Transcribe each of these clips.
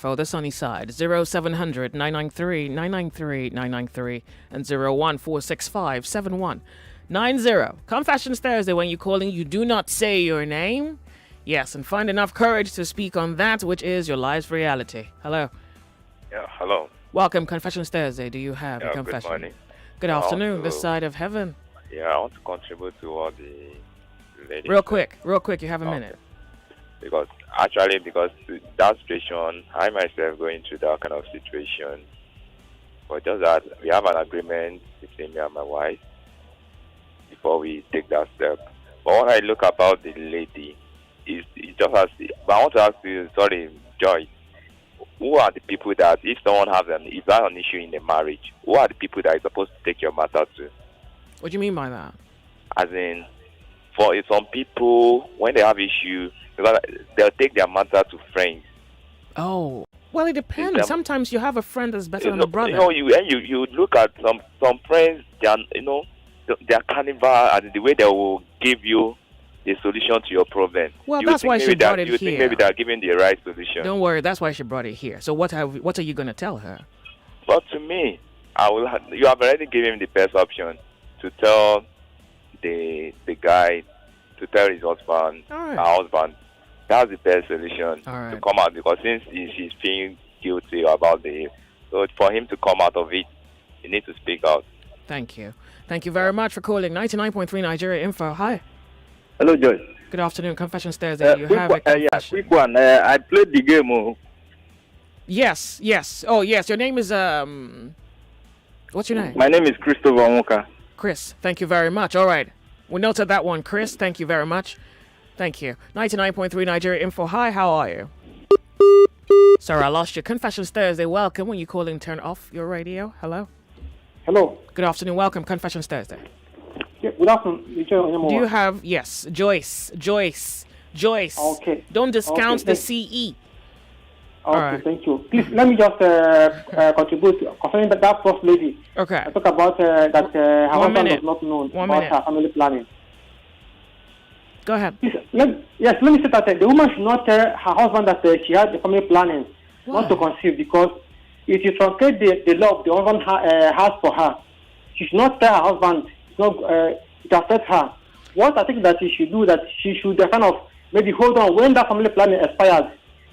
info, the sunny side. 0700 993 993 993 and 01465 7190. Confessions Thursday. When you're calling, you do not say your name. Yes, and find enough courage to speak on that which is your life's reality. Hello. Yeah, hello. Welcome, Confessions Thursday. Do you have a confession? Good morning. Good afternoon, this side of heaven. Yeah, I want to contribute to all the ladies. Real quick, you have a minute. Because that situation, I myself going through that kind of situation. But just that we have an agreement between me and my wife before we take that step. But when I look about the lady, it's just as. But I want to ask you, sorry, Joyce, who are the people that if someone has if that's an issue in the marriage, who are the people that are supposed to take your matter to? What do you mean by that? As in, for some people, when they have issue, because they'll take their matter to friends. Oh, well, it depends. Sometimes you have a friend that's better than a brother. You look at some friends, they are carnival, and the way they will give you the solution to your problem. Well, that's why she brought it here. You think maybe they are giving the right solution. Don't worry, that's why she brought it here. So what are you going to tell her? But to me, you have already given him the best option to tell the guy, to tell his husband, her husband. That's the best solution to come out, because since she's feeling guilty about so for him to come out of it, he needs to speak out. Thank you. Thank you very much for calling 99.3 Nigeria Info. Hi. Hello, Joyce. Good afternoon. Confessions Thursday. You have a confession. Yeah, quick one. I played the game. Yes. Oh, yes. Your name is what's your name? My name is Christopher Onyemuwa. Chris. Thank you very much. All right. We noted that one, Chris. Thank you very much. Thank you. 99.3 Nigeria Info. Hi, how are you? Sorry, I lost you. Confessions Thursday. Welcome. When you call in, turn off your radio. Hello. Hello. Good afternoon. Welcome. Confessions Thursday. Yeah, good afternoon. Do you have, yes, Joyce. Okay. Don't discount the CE. Okay, thank you. Please, let me just contribute concerning that first lady. Okay. I talk about that her husband does not know about her family planning. Go ahead. Please, let me say that the woman should not tell her husband that she has the family planning, not to conceive, because if you translate the love the husband has for her, she should not tell her husband. It affects her. What I think that she should do, that she should kind of maybe hold on when that family planning expires,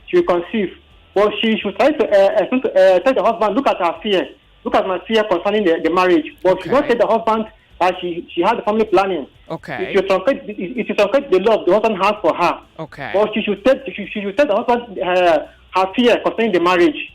she will conceive. But she should try to tell the husband, look at her fear, look at my fear concerning the marriage. But she don't tell the husband that she had the family planning. Okay. If you translate the love the husband has for her. Okay. But she should tell the husband her fear concerning the marriage.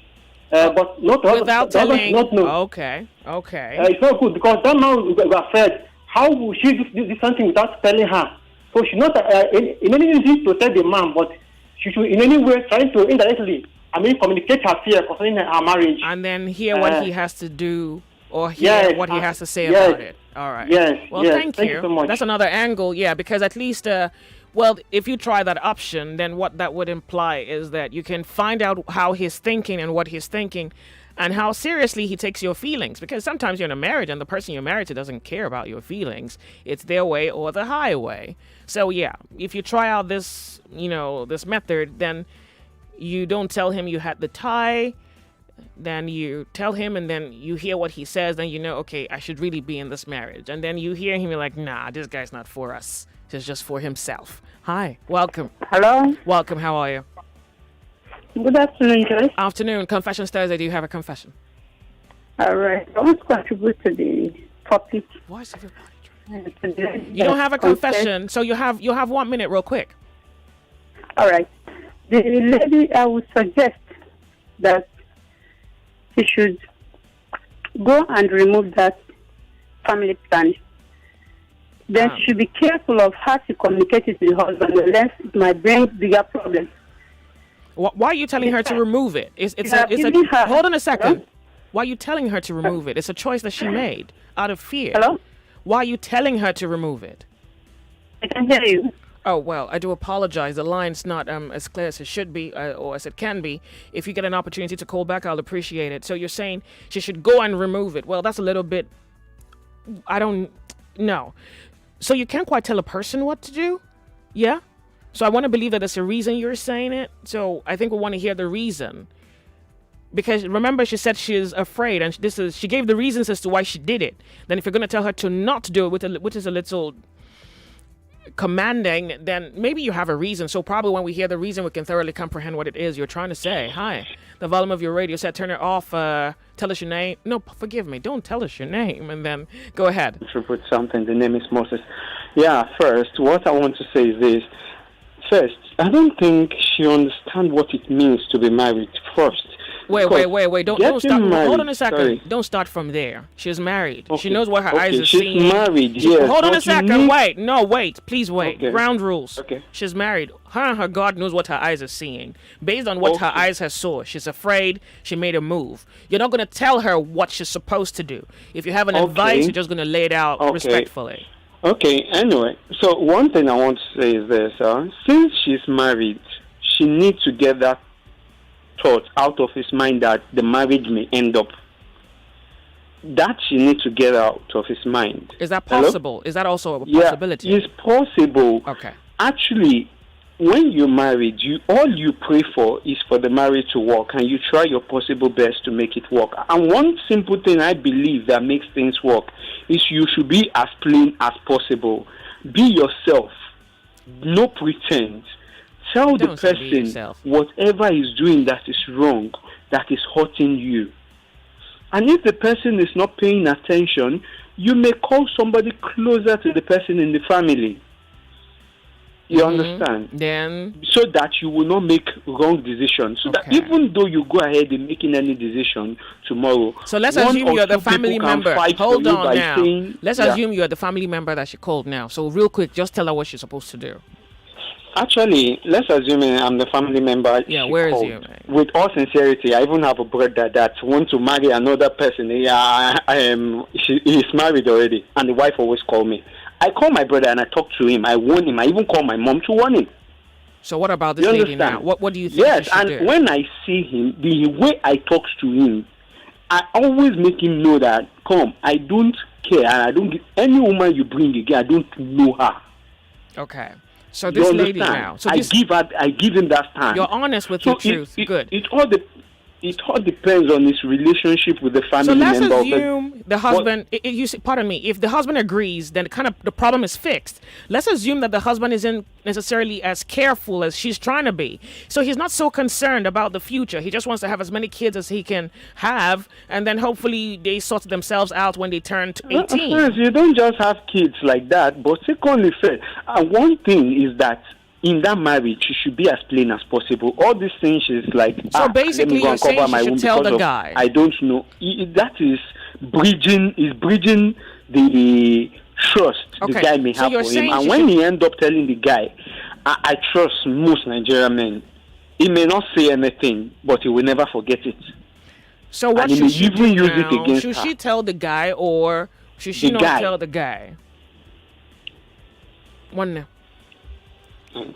But not without telling. Not know. Okay. It's not good, because that man will be afraid. How will she do something without telling her? So she not in any way to tell the man, but she should in any way trying to indirectly, communicate her fear concerning her marriage. And then hear what he has to do, or hear what he has to say about it. All right. Yes. Well, thank you so much. That's another angle, because at least, if you try that option, then what that would imply is that you can find out how he's thinking and what he's thinking, and how seriously he takes your feelings. Because sometimes you're in a marriage and the person you're married to doesn't care about your feelings. It's their way or the highway. So if you try out this, this method, then you don't tell him you had the tie. Then you tell him, and then you hear what he says. Then okay, I should really be in this marriage. And then you hear him, you're like, nah, this guy's not for us. It's just for himself. Hi, welcome. Hello. Welcome. How are you? Good afternoon, Joyce. Afternoon. Confessions Thursday. Do you have a confession? All right. I want to contribute to the topic. Why is everybody? You don't have a confession, so you have 1 minute, real quick. All right. The lady, I would suggest that she should go and remove that family planning. Then she should be careful of how to communicate it with the husband, unless it might bring bigger problems. Why are you telling her to remove it? Hold on a second. Hello? Why are you telling her to remove it? It's a choice that she made out of fear. Hello? Why are you telling her to remove it? I can hear you. Oh, well, I do apologize. The line's not as clear as it should be, or as it can be. If you get an opportunity to call back, I'll appreciate it. So you're saying she should go and remove it. Well, that's a little bit... I don't know. So you can't quite tell a person what to do? Yeah? So I want to believe that there's a reason you're saying it. So I think we want to hear the reason. Because remember, she said she's afraid, and she gave the reasons as to why she did it. Then if you're going to tell her to not do it, which is a little commanding, then maybe you have a reason. So probably when we hear the reason, we can thoroughly comprehend what it is you're trying to say. Hi, the volume of your radio set, turn it off. Tell us your name. No, forgive me. Don't tell us your name, and then go ahead. To put something, the name is Moses. Yeah, first, what I want to say is this. First, I don't think she understands what it means to be married first. Wait. Don't start. Married, hold on a second. sorry. Don't start from there. She's married. Okay. She knows what her eyes are she's seeing. Married, yes. Hold on a But you second. need- Wait. Please wait. Okay. Ground rules. Okay. She's married. Her and her God knows what her eyes are seeing. Based on what her eyes have saw, she's afraid. She made a move. You're not going to tell her what she's supposed to do. If you have an advice, you're just going to lay it out respectfully. Okay, anyway. So one thing I want to say is this. Since she's married, she needs to get that thought out of his mind that the marriage may end up. That she needs to get out of his mind. Is that possible? Is that also a possibility? Yeah, it's possible. Okay. Actually, when you're married, all you pray for is for the marriage to work, and you try your possible best to make it work. And one simple thing I believe that makes things work is you should be as plain as possible. Be yourself. No pretense. Tell the person whatever he's doing that is wrong, that is hurting you. And if the person is not paying attention, you may call somebody closer to the person in the family. You understand? Then, so that you will not make wrong decisions. So that even though you go ahead and making any decision tomorrow. So let's assume you're the family member. Hold on now. Let's assume you're the family member that she called now. So real quick, just tell her what she's supposed to do. Actually, let's assume I'm the family member. Yeah, where is you? With all sincerity, I even have a brother that wants to marry another person. He's married already, and the wife always calls me. I call my brother and I talk to him. I warn him. I even call my mom to warn him. So what about this lady now? What do you think? Yes, and do? When I see him, the way I talk to him, I always make him know that, I don't care, and I don't give any woman you bring again. I don't know her. Okay. So this lady now. So I give him that time. You're honest with your truth. Good. It all depends on his relationship with the family member. So let's assume the husband. Pardon me. If the husband agrees, then the problem is fixed. Let's assume that the husband isn't necessarily as careful as she's trying to be. So he's not so concerned about the future. He just wants to have as many kids as he can have, and then hopefully they sort themselves out when they turn 18. You don't just have kids like that. But secondly, one thing is that in that marriage, she should be as plain as possible. All these things is like, so basically, you're saying she should tell the guy. I don't know. That is bridging the trust the guy may have for him. And when he end up telling the guy, I trust most Nigerian men. He may not say anything, but he will never forget it. So what should she do now? Should she tell the guy, or should she not tell the guy? One now.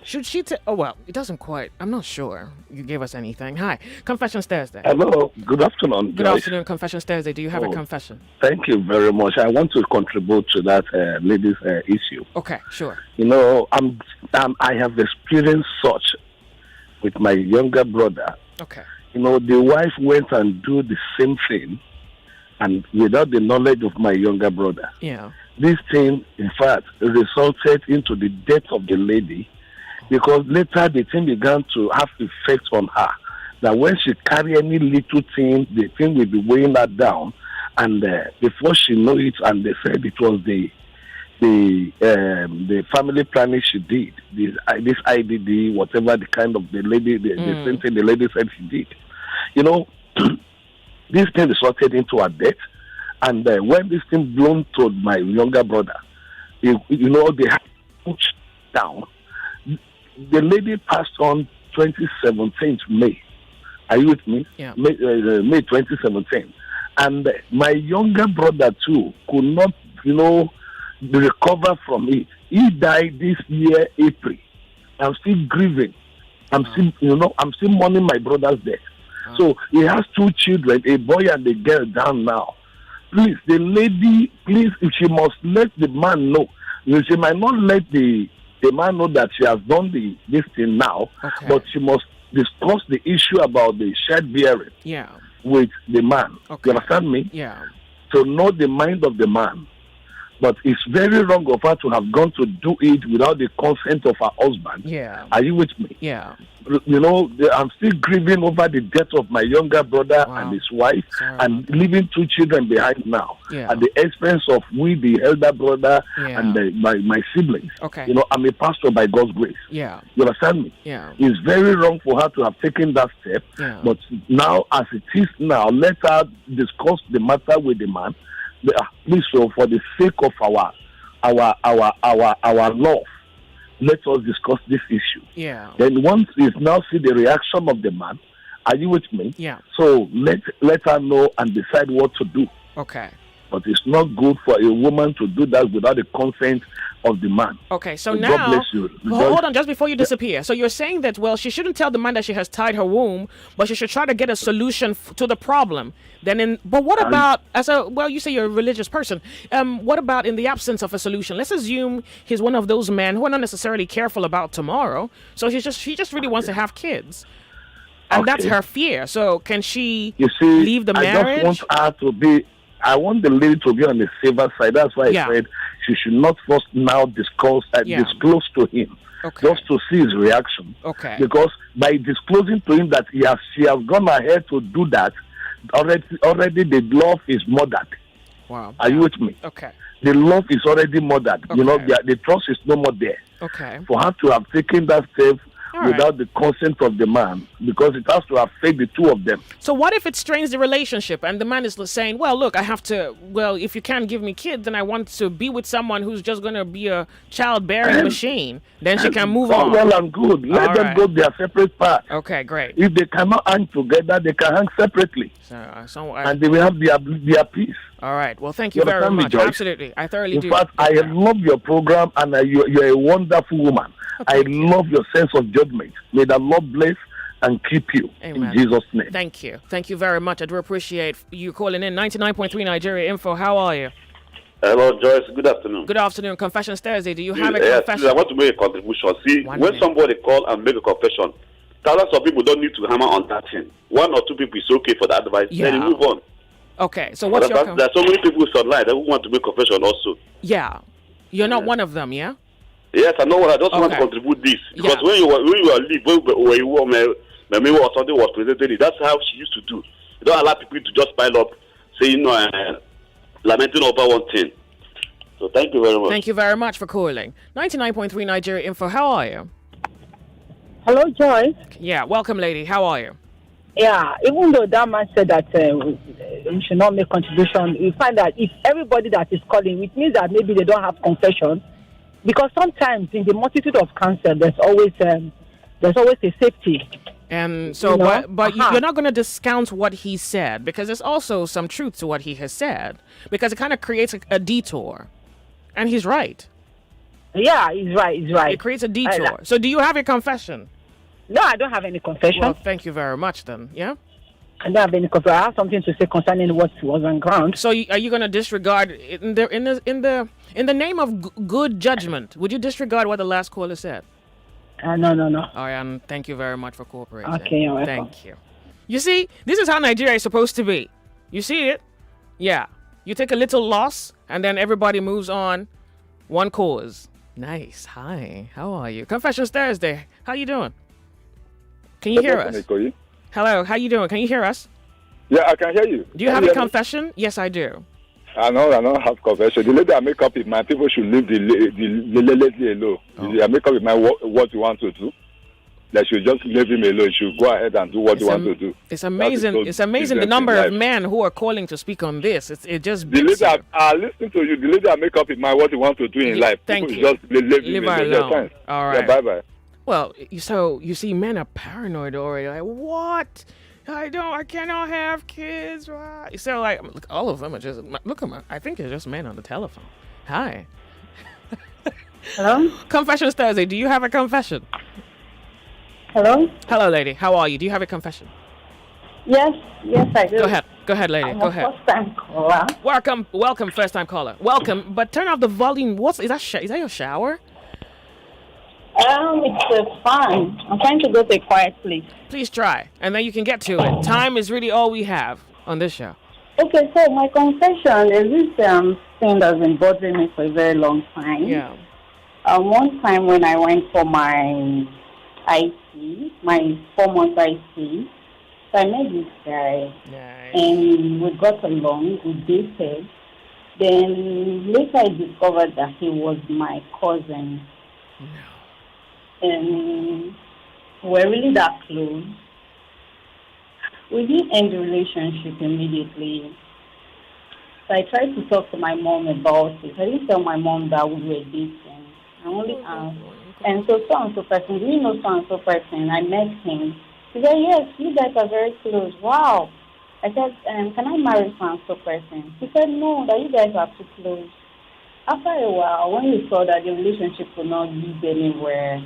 Should she oh, well, it doesn't quite. I'm not sure. You gave us anything. Hi. Confessions Thursday. Hello. Good afternoon. Good afternoon, Confessions Thursday. Do you have a confession? Thank you very much. I want to contribute to that lady's issue. Okay, sure. I have experienced such with my younger brother. Okay. The wife went and do the same thing, and without the knowledge of my younger brother. Yeah. This thing, in fact, resulted into the death of the lady, because later the thing began to have effect on her. That when she carry any little thing, the thing will be weighing her down, and before she know it, and they said it was the family planning she did, this IDD, whatever the kind of the lady, the same thing the lady said she did. This thing resulted into her death, and when this thing blown to my younger brother, they had pushed down. The lady passed on 2017 May. Are you with me? Yeah. May 2017. And my younger brother too could not, recover from it. He died this year, April. I'm still grieving. I'm still mourning my brother's death. So he has 2 children, a boy and a girl down now. Please, the lady, if she must let the man know. She might not let the man know that she has done this thing now, but she must discuss the issue about the child bearing Yeah. with the man. Okay. You understand me? Yeah. To know the mind of the man. But it's very wrong of her to have gone to do it without the consent of her husband. Yeah. Are you with me? Yeah. You know, I'm still grieving over the death of my younger brother Wow. and his wife, Sorry and leaving 2 children behind now, Yeah. at the expense of we, the elder brother, Yeah. and my siblings. Okay. You know, I'm a pastor by God's grace. Yeah. You understand me? Yeah. It's very wrong for her to have taken that step. Yeah. But now, as it is now, let her discuss the matter with the man. Please, so for the sake of our love, let us discuss this issue. Yeah. Then once we now see the reaction of the man, are you with me? Yeah. So let her know and decide what to do. Okay. But it's not good for a woman to do that without the consent of the man. Okay, so God now, bless you. hold on, just before you disappear. So you're saying that, well, she shouldn't tell the man that she has tied her womb, but she should try to get a solution to the problem. But what about, you say you're a religious person. What about in the absence of a solution? Let's assume he's one of those men who are not necessarily careful about tomorrow. So she just really wants to have kids. And that's her fear. So can she leave the marriage? I just want her to be, I want the lady to be on the safer side. That's why I said she should not first now disclose to him, just to see his reaction. Okay. Because by disclosing to him that she has gone ahead to do that, already the love is murdered. Wow. Are you with me? Okay. The love is already murdered. Okay. You know, the trust is no more there. Okay. For her to have taken that step without the consent of the man, because it has to affect the two of them. So what if it strains the relationship and the man is saying, well, look, if you can't give me kids, then I want to be with someone who's just going to be a childbearing machine. Then she can move on. Well and good. Let them go their separate paths. Okay, great. If they cannot hang together, they can hang separately. And they will have their peace. All right. Well, thank you very much. Absolutely. I thoroughly do. In fact, I love your program, and you're a wonderful woman. I love your sense of judgment. May the Lord bless and keep you. Amen. In Jesus' name. Thank you. Thank you very much. I do appreciate you calling in. 99.3 Nigeria Info. How are you? Hello, Joyce. Good afternoon. Good afternoon. Confessions Thursday. Do you have a confession? I want to make a contribution. See, when somebody call and make a confession, thousands of people don't need to hammer on that thing. 1 or 2 people is okay for the advice. Then you move on. Okay. So what's your There are so many people online that want to make confession also. Yeah. You're not one of them, yeah? Yes, I know what I just want to contribute this. Because when you were leave, when you were maybe or something was presented, that's how she used to do. You don't allow people to just pile up, saying lamenting over one thing. So thank you very much. Thank you very much for calling. 99.3 Nigeria Info. How are you? Hello, Joyce. Yeah, welcome, lady. How are you? Yeah, even though that man said that we should not make contribution, you find that if everybody that is calling, it means that maybe they don't have confession. Because sometimes in the multitude of counsel, there's always a safety. And so, but you're not going to discount what he said, because there's also some truth to what he has said, because it kind of creates a detour. And he's right. Yeah, he's right. It creates a detour. So do you have a confession? No, I don't have any confession. Well, thank you very much then. Yeah? I don't have any confession. I have something to say concerning what was on ground. So are you going to disregard in the name of good judgment? Would you disregard what the last caller said? No. All right, and thank you very much for cooperating. Okay, you're welcome. Thank you. You see, this is how Nigeria is supposed to be. You see it? Yeah. You take a little loss, and then everybody moves on. One cause. Nice. Hi. How are you? Confessions Thursday. How you doing? Can you hear us? Hello. How you doing? Can you hear us? Yeah, I can hear you. Do you have a confession? Yes, I do. I don't have confession. The lady I make up with my people should leave the lady alone. I make up with my what you want to do. That should just leave him alone. Should go ahead and do what you want to do. It's amazing. It's amazing the number of men who are calling to speak on this. It just the lady I listen to you. The lady I make up with my what you want to do in life. Thank you. Just leave her alone. All right. Yeah, bye. Well, so you see, men are paranoid already. Like, what? I cannot have kids. Why? So like, look, all of them are just look at them. I think it's just men on the telephone. Hi. Hello. Confessions Thursday. Do you have a confession? Hello. Hello, lady. How are you? Do you have a confession? Yes, I do. Go ahead, lady. Go ahead. First-time caller. Welcome, first-time caller. Welcome, but turn off the volume. Is that your shower? It's fun. I'm trying to go to a quiet place. Please try, and then you can get to it. Time is really all we have on this show. Okay, so my confession is this thing that's been bothering me for a very long time. Yeah. One time when I went for my IC, my 4 month IC, so I met this guy, Nice. and we got along, we dated. Then later I discovered that he was my cousin. And we're really that close. We didn't end the relationship immediately. So I tried to talk to my mom about it. I didn't tell my mom that we were dating. I only asked. And so and so person, do you know so and so person? I met him. He said, yes, you guys are very close. Wow. I said, can I marry so and so person? He said, no, that you guys are too close. After a while, when we saw that the relationship would not lead anywhere,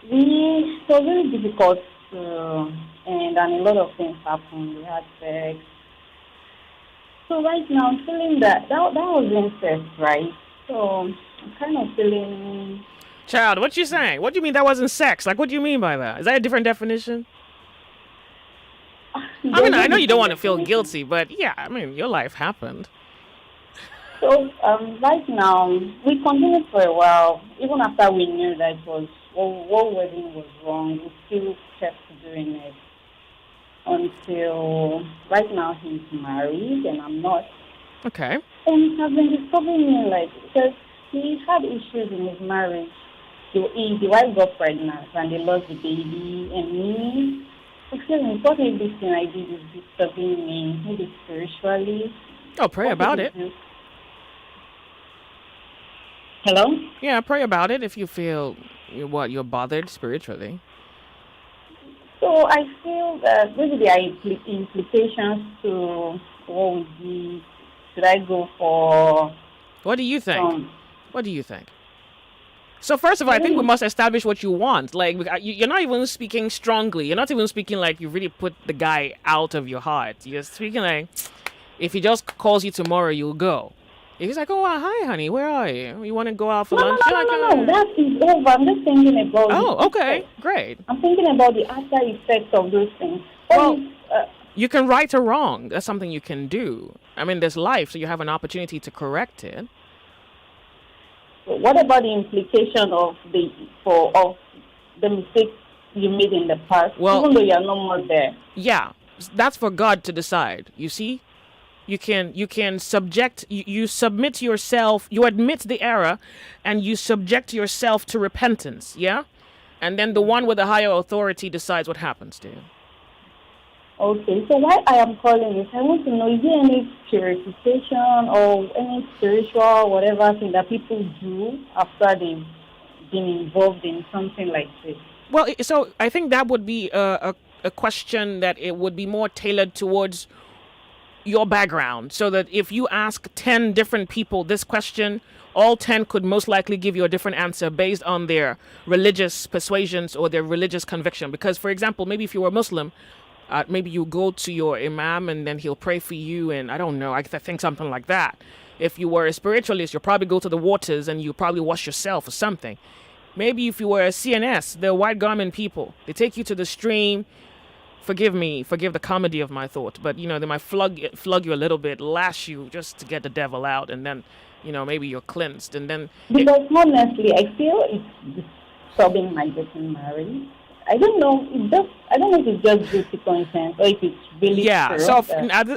it was very difficult, and a lot of things happened. We had sex. So right now, I'm feeling that was incest, right? So I'm kind of feeling... Child, what you saying? What do you mean that wasn't sex? Like, what do you mean by that? Is that a different definition? I mean, I know you don't want to feel guilty, but yeah, I mean, your life happened. So right now, we continued for a while. Even after we knew that it was what wedding was wrong, we still kept doing it until right now he's married and I'm not. Okay. And he's been disturbing me, like, because he had issues in his marriage. The wife got pregnant and they lost the baby, and me. Excuse me, what if this thing I did is disturbing me, maybe spiritually? Oh, pray about it. Hello? Yeah, pray about it if you feel you're bothered spiritually. So I feel that maybe there are implications to what we did. Should I go for... What do you think? What do you think? So first of all, I think we must establish what you want. Like, you're not even speaking strongly. You're not even speaking like you really put the guy out of your heart. You're speaking like, if he just calls you tomorrow, you'll go. He's like, oh, hi, honey, where are you? You want to go out for lunch? No, that is over. I'm just thinking about... Oh, okay, great. I'm thinking about the after effects of those things. Well, you can right or wrong. That's something you can do. I mean, there's life, so you have an opportunity to correct it. What about the implication of the mistakes you made in the past, even though you're no more there? Yeah, that's for God to decide. You see, you submit yourself, you admit the error, and you subject yourself to repentance. Yeah, and then the one with the higher authority decides what happens to you. Okay, so why I am calling is I want to know, is there any purification or any spiritual whatever thing that people do after they've been involved in something like this? Well, so I think that would be a question that it would be more tailored towards your background, so that if you ask 10 different people this question, all 10 could most likely give you a different answer based on their religious persuasions or their religious conviction. Because, for example, maybe if you were Muslim, maybe you go to your imam and then he'll pray for you, and I don't know, I think something like that. If you were a spiritualist, you'll probably go to the waters and you probably wash yourself or something. Maybe if you were a CNS, the white garment people, they take you to the stream. Forgive the comedy of my thought, but they might flug you a little bit, lash you just to get the devil out, and then maybe you're cleansed, and then because honestly, I feel it's disturbing my getting married. I don't know. I don't know if it's just guilty conscience or if it's really... Yeah, so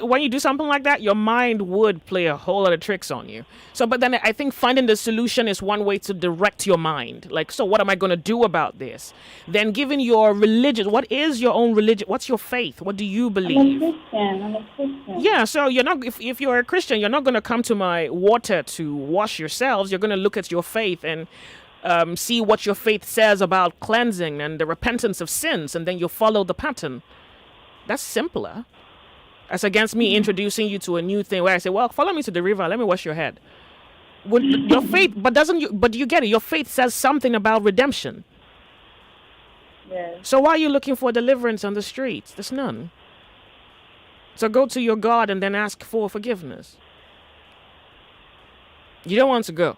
when you do something like that, your mind would play a whole lot of tricks on you. So, but then I think finding the solution is one way to direct your mind. Like, so what am I going to do about this? Then given your religion, what is your own religion? What's your faith? What do you believe? I'm a Christian. Yeah, so you're not, if you're a Christian, you're not going to come to my water to wash yourselves. You're going to look at your faith and see what your faith says about cleansing and the repentance of sins, and then you'll follow the pattern. That's simpler. As against me introducing you to a new thing where I say, well, follow me to the river, let me wash your head. Would your faith, but do you get it? Your faith says something about redemption. Yes. So why are you looking for deliverance on the streets? There's none. So go to your God and then ask for forgiveness. You don't want to go.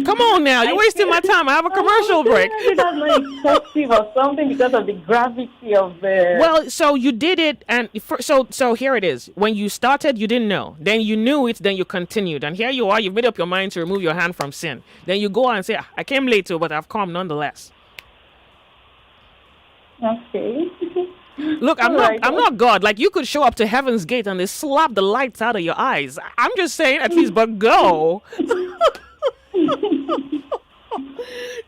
Come on now, you're wasting my time. I have a commercial break. That's not effective or something because of the gravity of the. Well, so you did it, and so here it is. When you started, you didn't know. Then you knew it. Then you continued, and here you are. You've made up your mind to remove your hand from sin. Then you go on and say, "I came late too, but I've come nonetheless." Okay. Look, I'm not God. Like, you could show up to Heaven's Gate and they slap the lights out of your eyes. I'm just saying, at least, but go.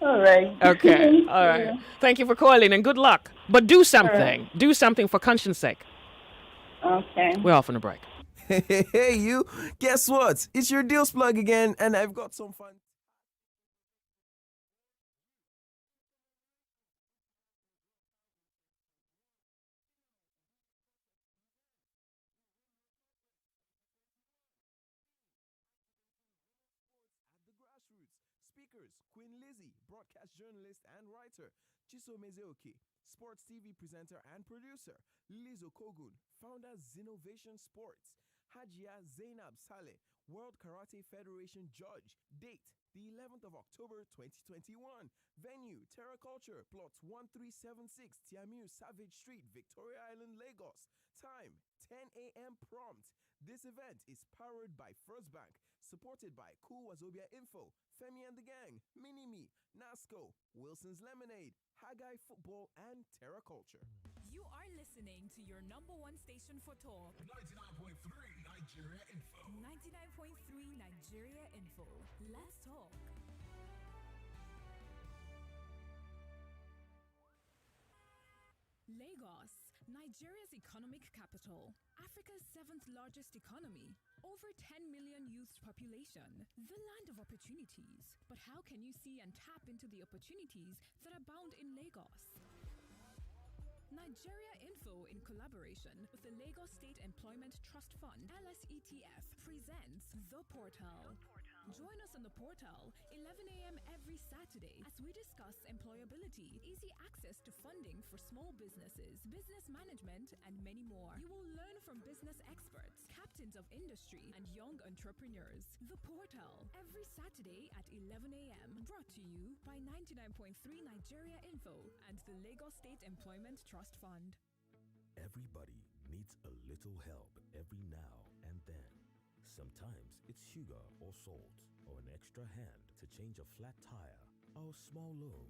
All right. Okay. All right. Thank you for calling and good luck. But do something. Right. Do something for conscience sake. Okay. We're off on a break. Hey, you. Guess what? It's your Deals Plug again, and I've got some fun. Speakers, Queen Lizzie, broadcast journalist and writer, Chisom Ezeoke, sports TV presenter and producer, Lizo Kogun, founder Zinnovation Sports, Hajia Zainab Saleh, World Karate Federation judge. Date, the 11th of October 2021. Venue, Terra Culture, plot 1376, Tiamiu Savage Street, Victoria Island, Lagos. Time, 10 a.m. prompt. This event is powered by First Bank, supported by Cool Wazobia Info, Femi and the Gang, Mini-Me, Nasco, Wilson's Lemonade, Haggai Football, and Terra Culture. You are listening to your number one station for talk. 99.3 Nigeria Info. 99.3 Nigeria Info. Let's talk. Lagos, Nigeria's economic capital, Africa's 7th largest economy, over 10 million youth population, the land of opportunities. But how can you see and tap into the opportunities that abound in Lagos? Nigeria Info, in collaboration with the Lagos State Employment Trust Fund, LSETF, presents The Portal. Join us on The Portal, 11 a.m. every Saturday, as we discuss employability, easy access to funding for small businesses, business management, and many more. You will learn from business experts, captains of industry, and young entrepreneurs. The Portal, every Saturday at 11 a.m. Brought to you by 99.3 Nigeria Info and the Lagos State Employment Trust Fund. Everybody needs a little help every now and then. Sometimes it's sugar or salt or an extra hand to change a flat tire or a small loan.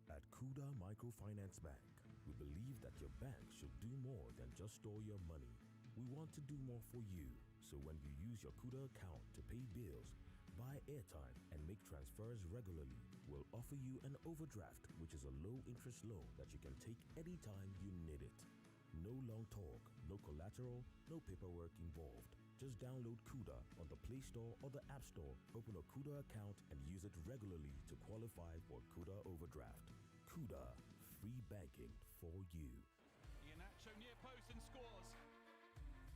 At Kuda Microfinance Bank, we believe that your bank should do more than just store your money. We want to do more for you, so when you use your Kuda account to pay bills, buy airtime, and make transfers regularly, we'll offer you an overdraft, which is a low-interest loan that you can take anytime you need it. No long talk, no collateral, no paperwork involved. Just download Kuda on the Play Store or the App Store, open a Kuda account, and use it regularly to qualify for Kuda Overdraft. Kuda, free banking for you. Iheanacho near post and scores.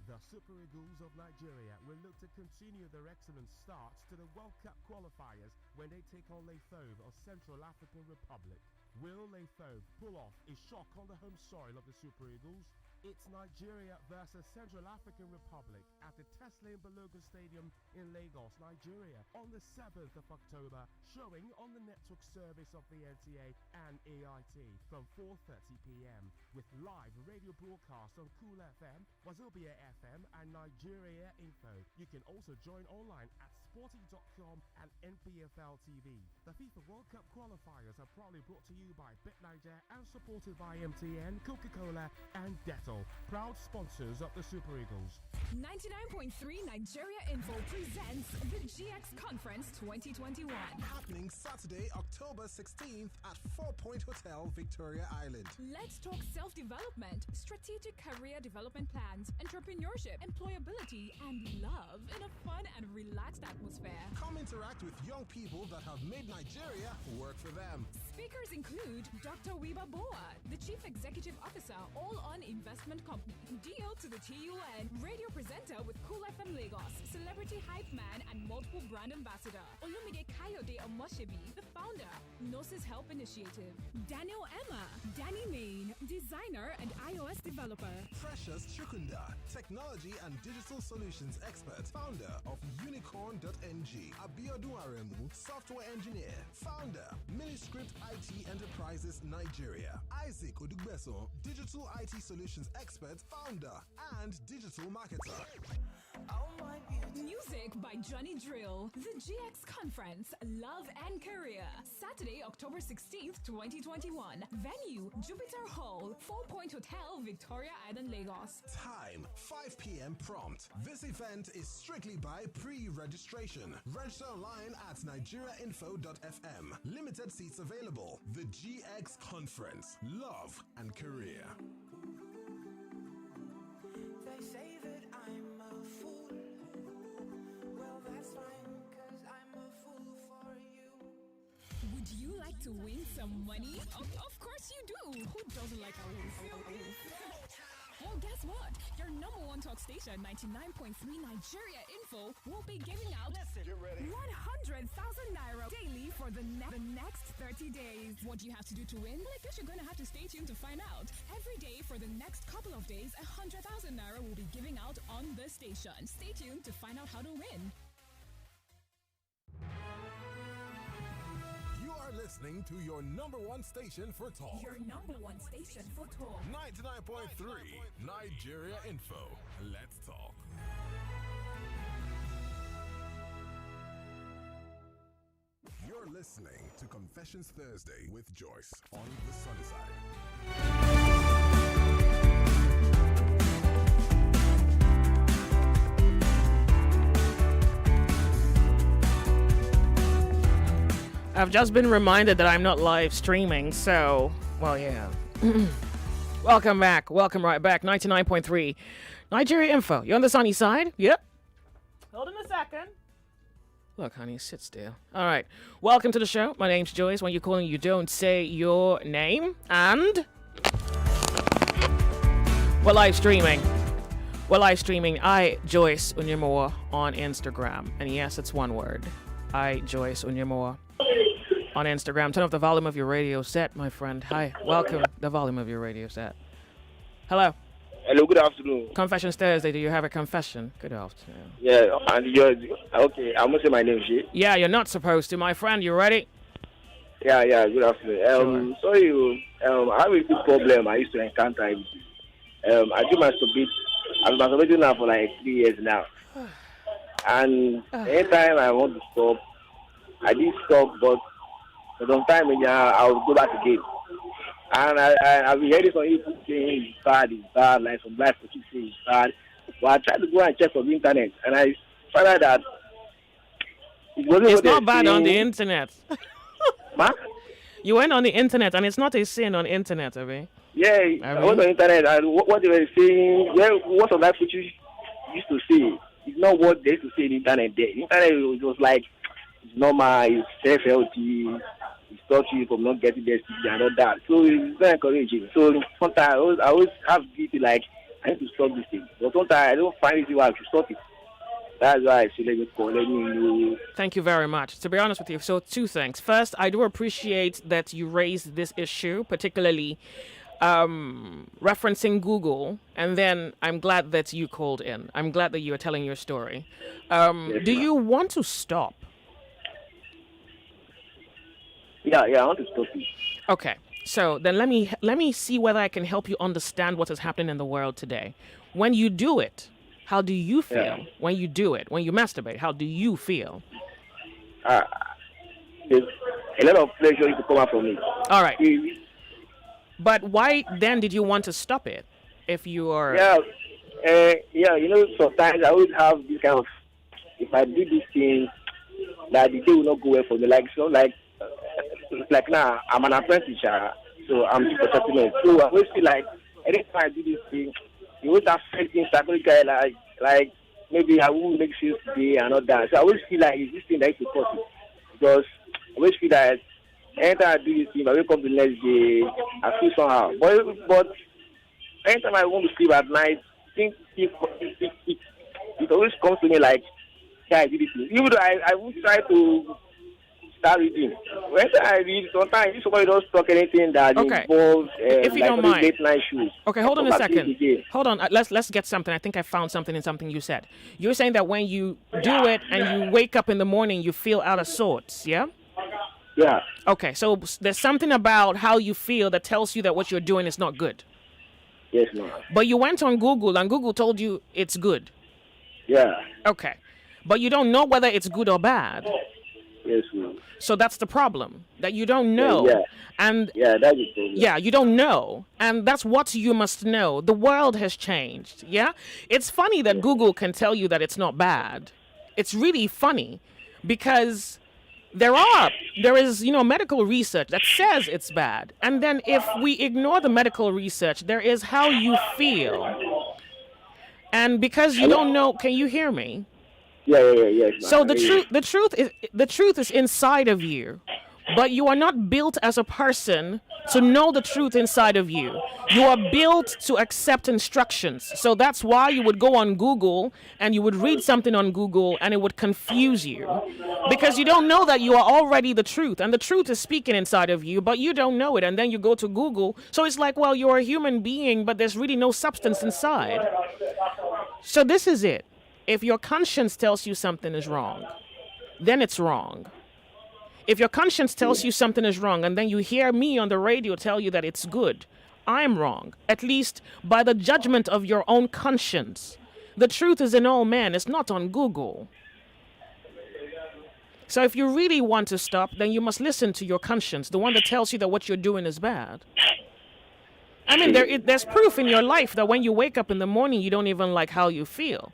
The Super Eagles of Nigeria will look to continue their excellent start to the World Cup qualifiers when they take on Leithove of Central African Republic. Will Leithove pull off a shock on the home soil of the Super Eagles? It's Nigeria versus Central African Republic at the Tesla Balogun Stadium in Lagos, Nigeria on the 7th of October, showing on the network service of the NTA and AIT from 4:30 p.m. with live radio broadcast on Cool FM, Wazobia FM and Nigeria Info. You can also join online at sporting.com and NPFL TV. The FIFA World Cup qualifiers are proudly brought to you by BetNiger and supported by MTN, Coca-Cola and Dettol, proud sponsors of the Super Eagles. 99.3 Nigeria Info presents the GX Conference 2021. Happening Saturday, October 16th at 4 Point Hotel, Victoria Island. Let's talk self-development, strategic career development plans, entrepreneurship, employability, and love in a fun and relaxed atmosphere. Come interact with young people that have made Nigeria work for them. Speakers include Dr. Wiba Boa, the Chief Executive Officer, All On Investment Company, DO to the TUN, radio presenter with Cool FM Lagos, celebrity hype man and multiple brand ambassador, Olumide Kayode Omoshebi, the founder, Gnosis Help Initiative, Daniel Emma, Danny Main, designer and iOS developer. developer. Precious Chukunda, technology and digital solutions expert, founder of Unicorn.ng. Abiodun Aremu, software engineer, founder, Miniscript IT Enterprises Nigeria. Isaac Odugbeso, digital IT solutions expert, founder, and digital marketer. Music by Johnny Drill. The GX Conference, Love and Career. Saturday, October 16th, 2021. Venue, Jupiter Hall, 4 Point Hotel, Victoria Island, Lagos. Time, 5 p.m. prompt. This event is strictly by pre-registration. Register online at nigeriainfo.fm. Limited seats available. The GX Conference, Love and Career. They say that I'm a fool. Well, that's fine, cause I'm a fool for you. Would you like to win some money? Of course you do. Who doesn't like a woof? Well, guess what? Your number one talk station, 99.3 Nigeria Info, will be giving out 100,000 naira daily for the next 30 days. What do you have to do to win? Well, I guess you're going to have to stay tuned to find out. Every day for the next couple of days, 100,000 naira will be giving out on the station. Stay tuned to find out how to win. You are listening to your number one station for talk. Your number one station for talk. 99.3 Nigeria Info. Let's talk. You're listening to Confessions Thursday with Joyce on the sunny side. I've just been reminded that I'm not live streaming, so, well, yeah. Welcome back. Welcome right back. 99.3 Nigeria Info. You on the sunny side? Yep. Hold on a second. Look, honey, sit still. All right. Welcome to the show. My name's Joyce. When you're calling, you don't say your name. And we're live streaming. I, Joyce Onyemuwa, on Instagram. And yes, it's one word. I, Joyce Onyemuwa, on Instagram. Turn off the volume of your radio set, my friend. Hi. Welcome. The volume of your radio set. Hello. Hello, good afternoon. Confessions Thursday. Do you have a confession? Good afternoon. Yeah, and you're okay. I'm gonna say my name, Jay. Yeah, you're not supposed to, my friend. You ready? Yeah, good afternoon. Sorry, I have a big problem I used to encounter. I do masturbate. I've been masturbating now for like 3 years now. And anytime I want to stop, I did stop, but for some time I'll go back again. And I've been hearing some people saying it's bad, like some life coaches say it's bad. But I tried to go and check on the internet, and I found out that it's not bad on the internet. Ma? You went on the internet, and it's not a sin on the internet, Abi. Yeah, I went on the internet, and what they were saying, what some life coaches used to say, it's not what they used to say in the internet there. The internet was like, it's normal, it's self-healthy, it stops you from not getting the STD and all that. So it's very encouraging. So sometimes I always have guilty, like, I need to stop this thing. But sometimes I don't find it why I should stop it. That's why I should let me know. Thank you very much. To be honest with you, so 2 things. First, I do appreciate that you raised this issue, particularly referencing Google, and then I'm glad that you called in. I'm glad that you are telling your story. Do you want to stop? Yeah, I want to stop it. Okay, so then let me see whether I can help you understand what is happening in the world today. When you do it, how do you feel? Yeah. When you do it, when you masturbate, how do you feel? There's a lot of pleasure to come out from it. All right. But why then did you want to stop it? If you are... sometimes I always have this kind of, if I do this thing, that the day will not go well for me. Like now, I'm an apprentice, so I'm just for settlement. So I always feel like, anytime I do this thing, it always affects me psychologically, like maybe I won't make sales today and all that. So I always feel like it's this thing that is important. Because I always feel that anytime I do this thing, I wake up the next day, I feel somehow. But anytime I want to sleep at night, it always comes to me like, yeah, I did this thing. Even though I would try to start reading. When I read, sometimes if somebody don't talk anything that involves if you like don't mind. late night shoes. Okay, hold on a second. Hold on. Let's get something. I think I found something in something you said. You're saying that when you do it and you wake up in the morning, you feel out of sorts, yeah? Yeah. Okay, so there's something about how you feel that tells you that what you're doing is not good. Yes, ma'am. But you went on Google and Google told you it's good. Yeah. Okay. But you don't know whether it's good or bad. Yes, ma'am. So that's the problem, that you don't know. Yeah. And yeah, that's the problem. Yeah, you don't know. And that's what you must know. The world has changed, yeah? It's funny that Google can tell you that it's not bad. It's really funny because there is, medical research that says it's bad. And then if we ignore the medical research, there is how you feel. And because you don't know, can you hear me? Yeah. So the truth is inside of you, but you are not built as a person to know the truth inside of you. You are built to accept instructions. So that's why you would go on Google and you would read something on Google and it would confuse you because you don't know that you are already the truth, and the truth is speaking inside of you, but you don't know it. And then you go to Google. So it's like, well, you're a human being, but there's really no substance inside. So this is it. If your conscience tells you something is wrong, then it's wrong. If your conscience tells you something is wrong and then you hear me on the radio tell you that it's good, I'm wrong, at least by the judgment of your own conscience. The truth is in all men, it's not on Google. So if you really want to stop, then you must listen to your conscience, the one that tells you that what you're doing is bad. I mean, there's proof in your life that when you wake up in the morning, you don't even like how you feel.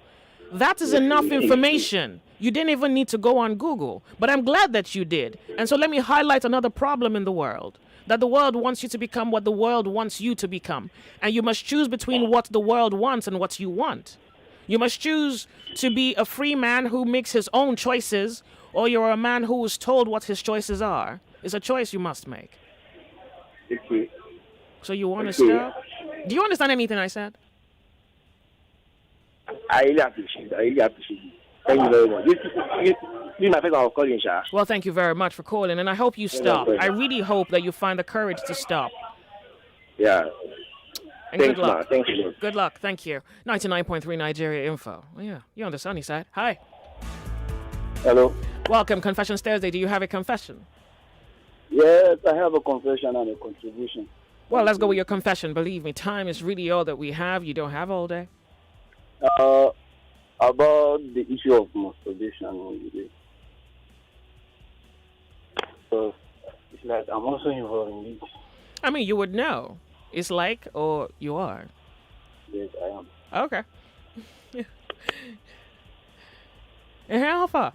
That is enough information. You didn't even need to go on Google. But I'm glad that you did. And so let me highlight another problem in the world. That the world wants you to become what the world wants you to become. And you must choose between what the world wants and what you want. You must choose to be a free man who makes his own choices, or you're a man who is told what his choices are. It's a choice you must make. So you want to stop? Do you understand anything I said? I really appreciate it. Thank you very much. This is my first time calling, Sha. Well, thank you very much for calling, and I hope you stop. I really hope that you find the courage to stop. Yeah. And Thanks, good luck. Thank you. Good luck. Thank you. 99.3 Nigeria Info. Oh, yeah, you're on the sunny side. Hi. Hello. Welcome, Confessions Thursday. Do you have a confession? Yes, I have a confession and a contribution. Well, let's go with your confession. Believe me, time is really all that we have. You don't have all day. About the issue of masturbation. So it's like I'm also involved in it. I mean, you would know. It's like, or you are. Yes, I am. Okay. And how far?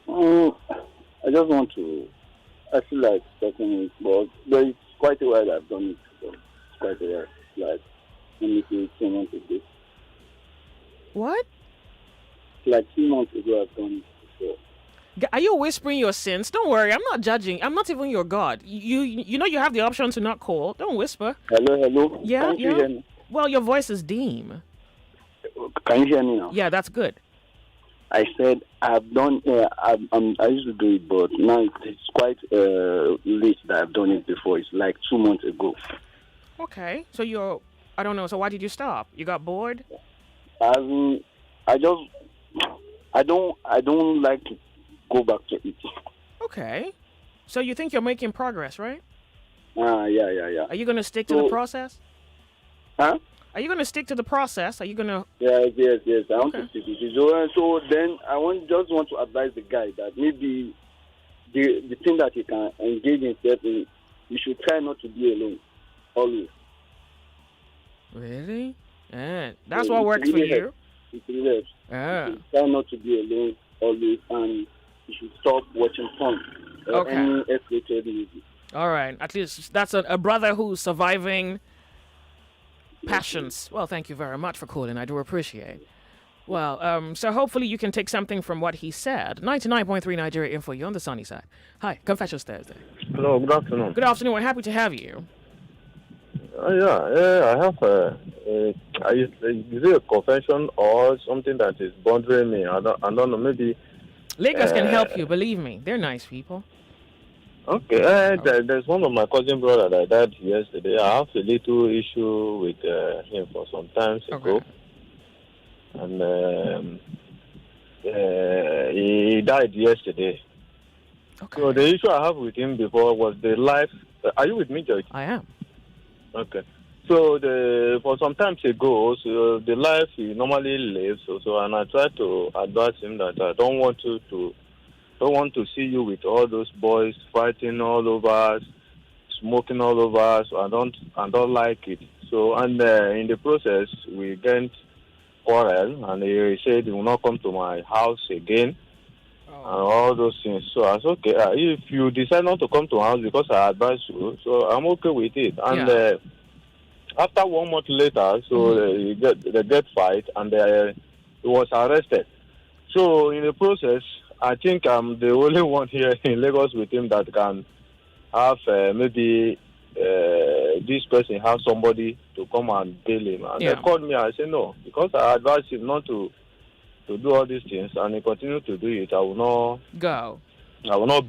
I just want to. I feel like talking it, but it's quite a while I've done it. So it's quite a while. Like, let me say 2 months ago. What? Like 2 months ago, I've done it before. Are you whispering your sins? Don't worry, I'm not judging. I'm not even your God. You know you have the option to not call. Don't whisper. Hello. Yeah, Can you hear me? Well, your voice is dim. Can you hear me now? Yeah, that's good. I said I've done. I used to do it, but now it's quite late that I've done it before. It's like 2 months ago. Okay, so I don't know. So why did you stop? You got bored? I don't like to go back to it. Okay, so you think you're making progress, right? Yeah. Are you gonna stick to the process? Huh? Are you gonna stick to the process? Are you gonna? Yes. I want to stick to it. So then I just want to advise the guy that maybe the thing that he can engage himself in, you should try not to be alone, always. Really? Yeah, that's what works for you. It really helps. Yeah. You should try not to be alone always, and you should stop watching porn. Okay. Any X-rated music. All right. At least that's a brother who's surviving passions. Well, thank you very much for calling. I do appreciate. Well, so hopefully you can take something from what he said. 99.3 Nigeria Info. You're on the sunny side. Hi, Confessions Thursday. Hello, good afternoon. Good afternoon. We're happy to have you. I have is it a confession or something that is bothering me? I don't know. Maybe Lagos can help you, believe me. They're nice people. Okay, there's one of my cousin brother that died yesterday. I have a little issue with him for some time ago. And he died yesterday. Okay. So the issue I have with him before was the life. Are you with me, Joyce? I am. Okay. So for some time ago, so the life he normally lives, and I try to advise him that I don't want to see you with all those boys fighting all over, smoking all over. So I don't like it. So and in the process we get quarrel, and he said he will not come to my house again. And all those things. So I said, okay, if you decide not to come to our house because I advise you, so I'm okay with it. And after 1 month later, so they get fight, and he was arrested. So in the process, I think I'm the only one here in Lagos with him that can have maybe this person have somebody to come and bail him. And they called me. I said no, because I advised him not to do all these things, and he continued to do it. I will not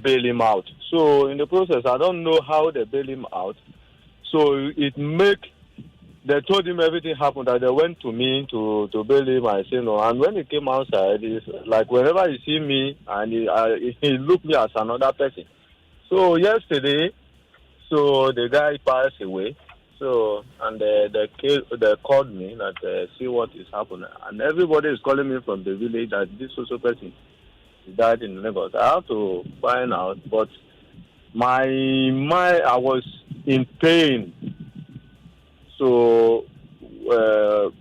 bail him out. So in the process, I don't know how they bail him out. So they told him everything happened, that they went to me to bail him. I said no. And when he came outside, it's like whenever he see me, and he looked me as another person. So yesterday, so the guy passed away. So, and they called me that see what is happening. And everybody is calling me from the village that this social person died in Lagos. I have to find out, but I was in pain. So,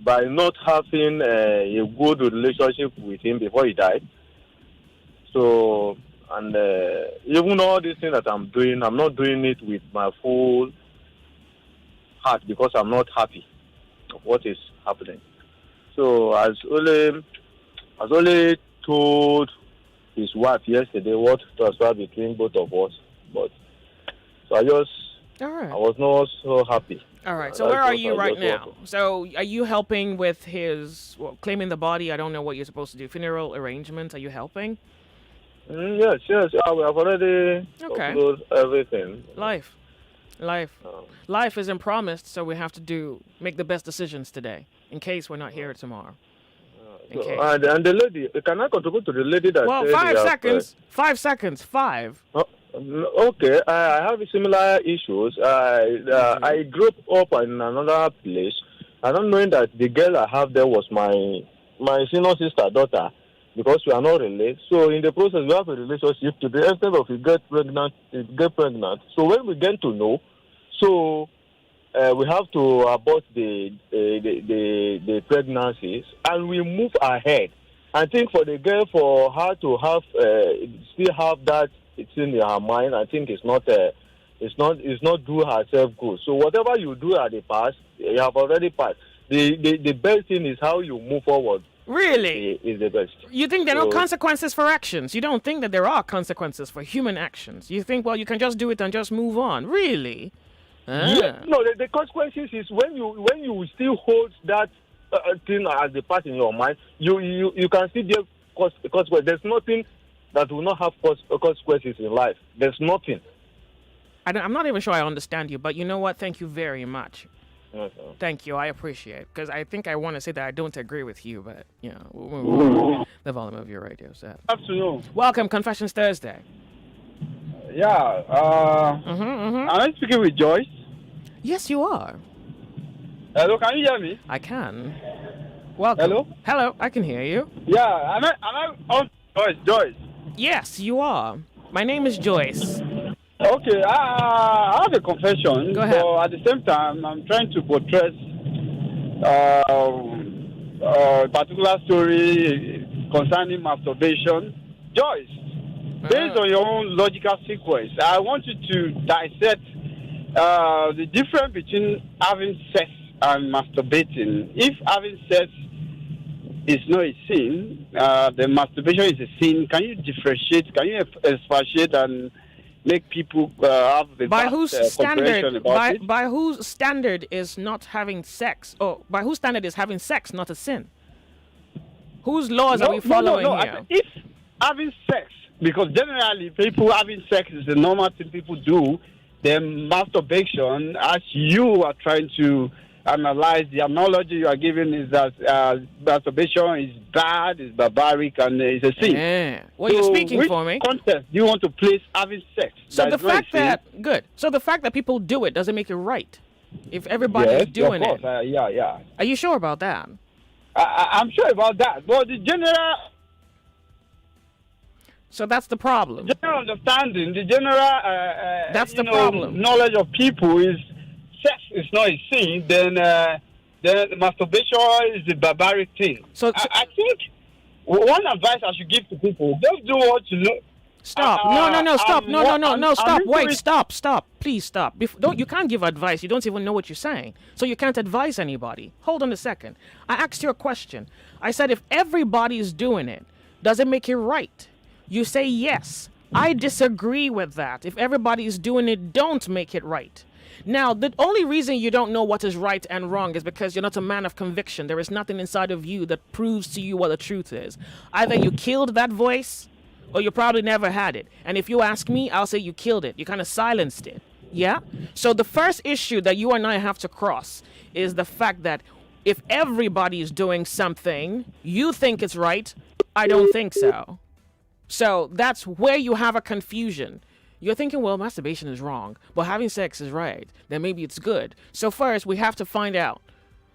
by not having a good relationship with him before he died, so, and even all these things that I'm doing, I'm not doing it with my full heart because I'm not happy of what is happening. So I was only told his wife yesterday what transpired between both of us, but so I was not so happy. All right. So where are you right now? So are you helping with his claiming the body? I don't know what you're supposed to do. Funeral arrangements. Are you helping? Yes. I have already uploaded everything. Life isn't promised, so we have to make the best decisions today, in case we're not here tomorrow. And the lady, can I contribute to the lady that? Well, 5 seconds. 5 seconds. 5. Okay, I have similar issues. I grew up in another place. I don't know that the girl I have there was my senior sister daughter, because we are not related. So in the process, we have a relationship. To the extent of you get pregnant. So when we get to know, so we have to abort the pregnancies, and we move ahead. I think for the girl, for her to have still have that it's in her mind, I think it's not do herself good. So whatever you do at the past, you have already passed. The best thing is how you move forward. Really? Is the best. You think there are no consequences for actions? You don't think that there are consequences for human actions? You think, well, you can just do it and just move on? Really? Yeah. No, the consequences is when you still hold that thing as the part in your mind, you can still get consequences. There's nothing that will not have consequences in life. There's nothing. I'm not even sure I understand you, but you know what? Thank you very much. Okay. Thank you. I appreciate it. Because I think I want to say that I don't agree with you, but, the volume of your radio set. Afternoon. Welcome, Confessions Thursday. Yeah. Am I speaking with Joyce? Yes, you are. Hello, can you hear me? I can. Welcome. Hello, I can hear you. Yeah, am I on Joyce? Yes, you are. My name is Joyce. Okay, I have a confession. Go ahead. But at the same time, I'm trying to portray a particular story concerning masturbation. Joyce, based on your own logical sequence, I want you to dissect the difference between having sex and masturbating. If having sex is not a sin, then masturbation is a sin. Can you differentiate? Can you expatiate and make people have the by whose standard? About it? By whose standard is not having sex? Oh, by whose standard is having sex not a sin? Whose laws are we following here? having sex, because generally people having sex is a normal thing people do. Then masturbation, as you are trying to analyze, the analogy you are giving is that masturbation is bad, is barbaric, and is a sin. Yeah. Well, you're speaking for me. Which context do you want to place having sex? So That the is not a fact sin? that good. So the fact that people do it doesn't make it right. If everybody's doing of course. it, Yeah. are you sure about that? I'm sure about that. But the general So that's the problem. general understanding, the general That's the problem. knowledge of people is sex is not a sin. Then masturbation is a barbaric thing. So I think one advice I should give to people: just do what you know. Stop. No, stop. No, stop. into Wait, it. stop. Please stop. You can't give advice. You don't even know what you're saying. So you can't advise anybody. Hold on a second. I asked you a question. I said, if everybody is doing it, does it make it right? You say yes. I disagree with that. If everybody is doing it, don't make it right. Now, the only reason you don't know what is right and wrong is because you're not a man of conviction. There is nothing inside of you that proves to you what the truth is. Either you killed that voice, or you probably never had it. And if you ask me, I'll say you killed it. You kind of silenced it. Yeah? So the first issue that you and I have to cross is the fact that if everybody is doing something, you think it's right, I don't think so. So that's where you have a confusion. You're thinking, well, masturbation is wrong, but having sex is right. Then maybe it's good. So first, we have to find out.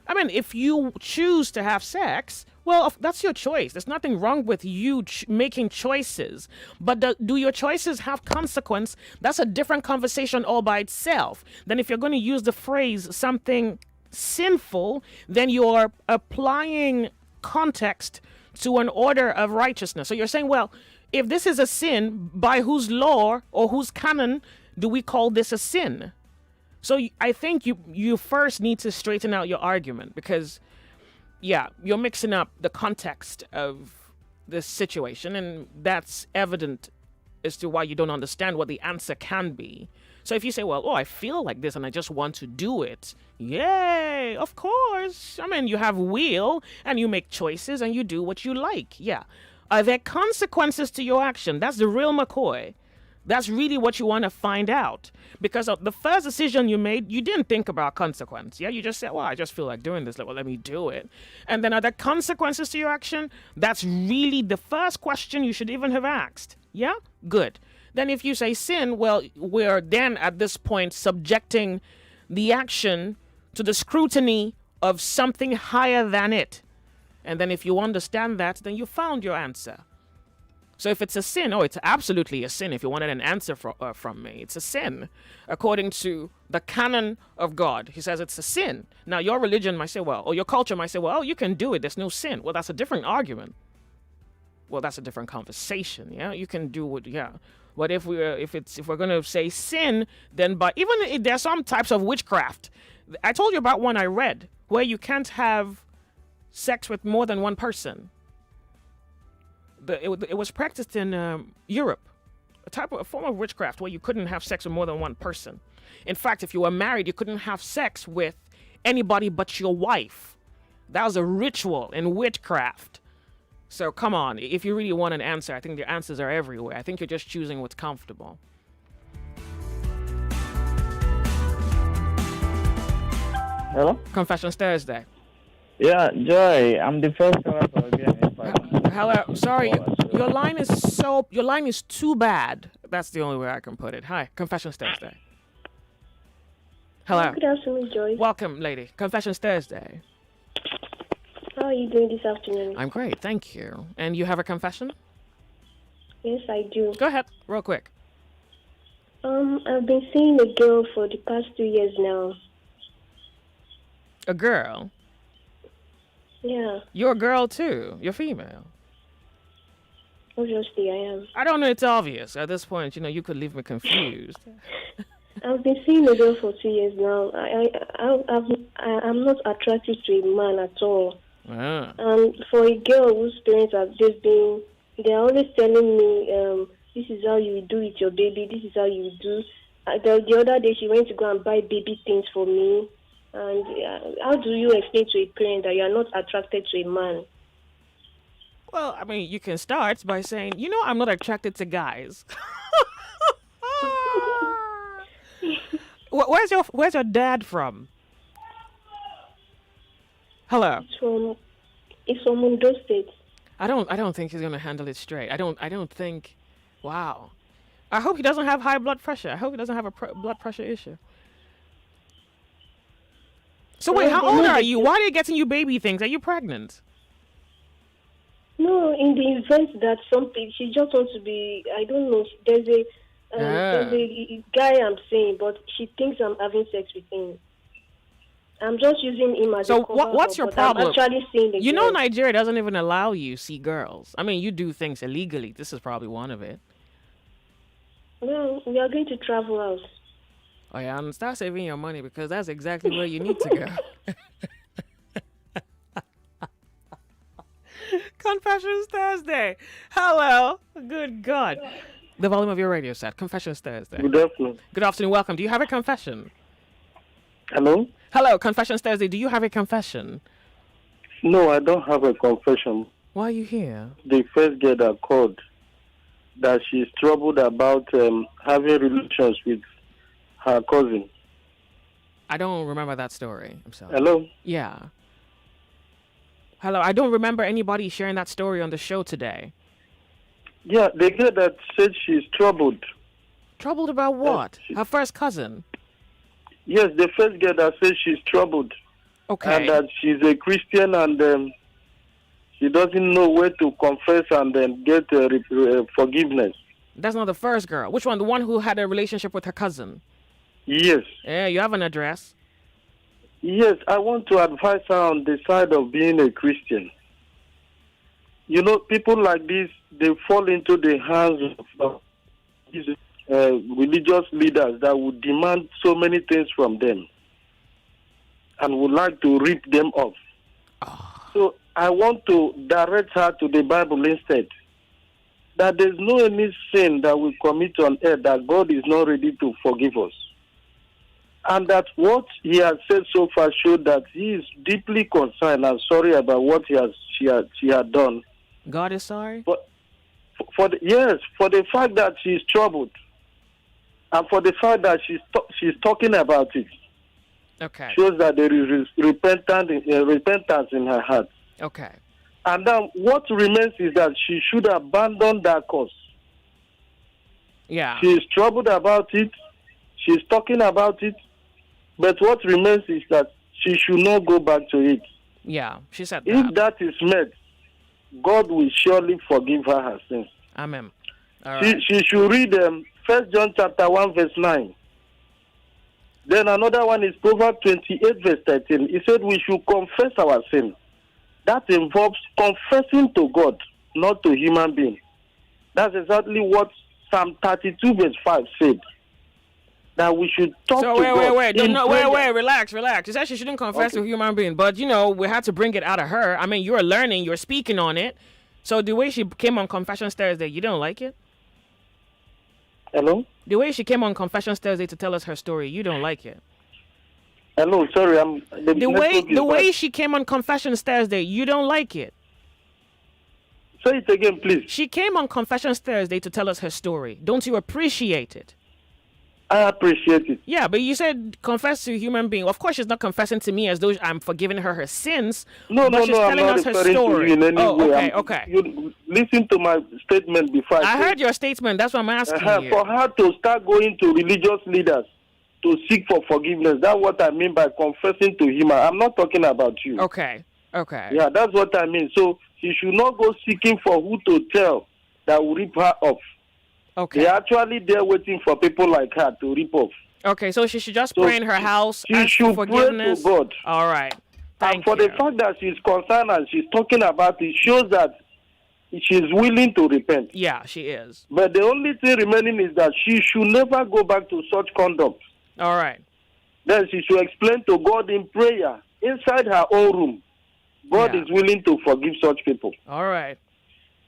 I mean, if you choose to have sex, well, that's your choice. There's nothing wrong with you making choices. But do your choices have consequence? That's a different conversation all by itself. Then if you're going to use the phrase something sinful, then you're applying context to an order of righteousness. So you're saying, well, if this is a sin, by whose law or whose canon do we call this a sin? So I think you first need to straighten out your argument because, yeah, you're mixing up the context of this situation, and that's evident as to why you don't understand what the answer can be. So if you say, well, I feel like this and I just want to do it, yay, of course. I mean, you have will and you make choices and you do what you like. Yeah. Are there consequences to your action? That's the real McCoy. That's really what you want to find out. Because of the first decision you made, you didn't think about consequence. Yeah, you just said, well, I just feel like doing this. Well, let me do it. And then are there consequences to your action? That's really the first question you should even have asked. Yeah? Good. Then if you say sin, well, we're then at this point subjecting the action to the scrutiny of something higher than it. And then if you understand that, then you found your answer. So if it's a sin, it's absolutely a sin. If you wanted an answer from me, it's a sin. According to the canon of God, he says it's a sin. Now, your religion might say, or your culture might say, you can do it. There's no sin. Well, that's a different argument. Well, that's a different conversation. Yeah, you can do it. Yeah. But if we're going to say sin, then even if there's some types of witchcraft. I told you about one I read where you can't have sex with more than one person. It was practiced in Europe, a form of witchcraft where you couldn't have sex with more than one person. In fact, if you were married, you couldn't have sex with anybody but your wife. That was a ritual in witchcraft. So come on, if you really want an answer, I think the answers are everywhere. I think you're just choosing what's comfortable. Hello? Confessions Thursday. Yeah, Joy, I'm the first caller for again. Hello, sorry, your line is too bad. That's the only way I can put it. Hi, Confessions Thursday. Hello. Good afternoon, Joyce. Welcome, lady. Confessions Thursday. How are you doing this afternoon? I'm great, thank you. And you have a confession? Yes, I do. Go ahead, real quick. I've been seeing a girl for the past 2 years now. A girl? Yeah. You're a girl too. You're female. Obviously, I am. I don't know. It's obvious at this point. You could leave me confused. I've been seeing a girl for 2 years now. I'm not attracted to a man at all. Ah. For a girl whose parents have just been, they're always telling me, this is how you do it, your baby. This is how you do. The other day, she went to go and buy baby things for me. And how do you explain to a parent that you are not attracted to a man? Well, I mean, you can start by saying, I'm not attracted to guys. Where's your dad from? Hello. It's from Mundo State. I don't think he's gonna handle it straight. I don't think. Wow. I hope he doesn't have high blood pressure. I hope he doesn't have a blood pressure issue. So wait, how old are you? Why are they getting you baby things? Are you pregnant? No, in the event that something, she just wants to be, I don't know, there's a guy I'm seeing, but she thinks I'm having sex with him. I'm just using him as a cover. So what's your problem? I'm actually seeing the girl. Nigeria doesn't even allow you see girls. I mean, you do things illegally. This is probably one of it. Well, we are going to travel out. Oh yeah, and start saving your money because that's exactly where you need to go. Confessions Thursday. Hello. Good God. The volume of your radio set. Confessions Thursday. Good afternoon. Good afternoon. Welcome. Do you have a confession? Hello? Hello. Confessions Thursday. Do you have a confession? No, I don't have a confession. Why are you here? The first girl that called that she's troubled about having relations with her cousin. I don't remember that story. I'm sorry. Hello? Yeah. Hello. I don't remember anybody sharing that story on the show today. Yeah, the girl that said she's troubled. Troubled about what? Her first cousin? Yes, the first girl that says she's troubled. Okay. And that she's a Christian and she doesn't know where to confess and then get forgiveness. That's not the first girl. Which one? The one who had a relationship with her cousin? Yes. Yeah, you have an address. Yes, I want to advise her on the side of being a Christian. You know, people like this, they fall into the hands of these religious leaders that would demand so many things from them and would like to rip them off. So I want to direct her to the Bible instead. That there's no any sin that we commit on earth that God is not ready to forgive us. And that what he has said so far showed that he is deeply concerned and sorry about what she had done. God is sorry? But for the fact that she's troubled and for the fact that she's talking about it. Okay. Shows that there is repentance in her heart. Okay. And then what remains is that she should abandon that cause. Yeah. She is troubled about it. She's talking about it. But what remains is that she should not go back to it. Yeah, she said that. If that is met, God will surely forgive her sins. Amen. All right. She should read 1 John chapter 1 verse 9. Then another one is Proverbs 28 verse 13. He said we should confess our sin. That involves confessing to God, not to human beings. That's exactly what Psalm 32 verse 5 said. That we should talk to God. Wait, relax. You said she shouldn't confess to a human being, but we had to bring it out of her. I mean, you're learning, you're speaking on it. So the way she came on Confessions Thursday, you don't like it? Hello? The way she came on Confessions Thursday to tell us her story, you don't like it? Hello, sorry, the way she came on Confessions Thursday, you don't like it? Say it again, please. She came on Confessions Thursday to tell us her story. Don't you appreciate it? I appreciate it. Yeah, but you said confess to a human being. Of course, she's not confessing to me as though I'm forgiving her sins. No, she's telling I'm not us her referring story. to you in any way. Okay. You listen to my statement before. I heard your statement. That's what I'm asking you. For her to start going to religious leaders to seek for forgiveness, that's what I mean by confessing to him. I'm not talking about you. Okay. Yeah, that's what I mean. So she should not go seeking for who to tell that will rip her off. Okay. They're actually there waiting for people like her to rip off. Okay, so she should just pray in her house. She should pray to God. All right. And for the fact that she's concerned and she's talking about it shows that she's willing to repent. Yeah, she is. But the only thing remaining is that she should never go back to such conduct. All right. Then she should explain to God in prayer inside her own room. God is willing to forgive such people. All right.